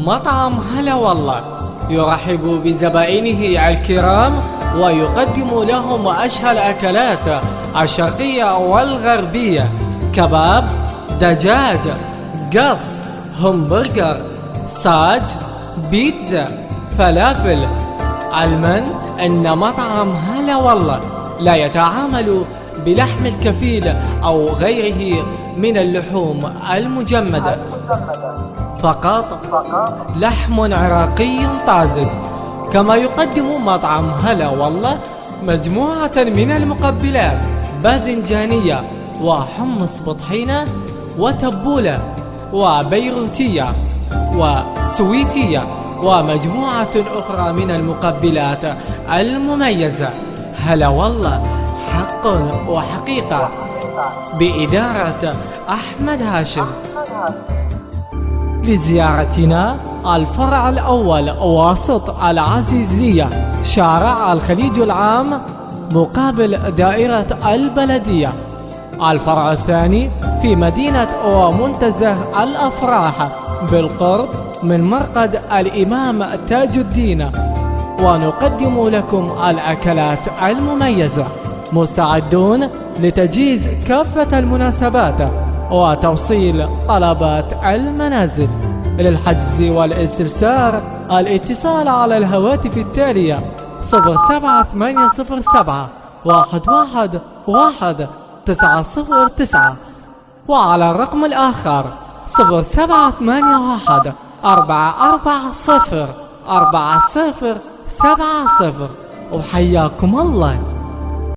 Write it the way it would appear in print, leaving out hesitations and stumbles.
مطعم هلا والله يرحب بزبائنه الكرام ويقدم لهم أشهى الأكلات الشرقية والغربية: كباب، دجاج، قص، همبرجر، صاج، بيتزا، فلافل. علما أن مطعم هلا والله لا يتعامل بلحم الكفيل أو غيره من اللحوم المجمدة، فقط لحم عراقي طازج. كما يقدم مطعم هلا والله مجموعة من المقبلات: باذنجانية، وحمص بطحينة، وتبولة، وبيروتية، وسويتية، ومجموعة أخرى من المقبلات المميزة. هلا والله حق وحقيقة، بإدارة أحمد هاشم. لزيارتنا الفرع الأول وسط العزيزية، شارع الخليج العام مقابل دائرة البلدية. الفرع الثاني في مدينة ومنتزه الأفراح بالقرب من مرقد الإمام تاج الدين. ونقدم لكم الأكلات المميزة، مستعدون لتجهيز كافة المناسبات وتوصيل طلبات المنازل. للحجز والاستفسار الاتصال على الهواتف التالية: 07807 1111909، وعلى الرقم الآخر 0781 440 4070. وحياكم الله.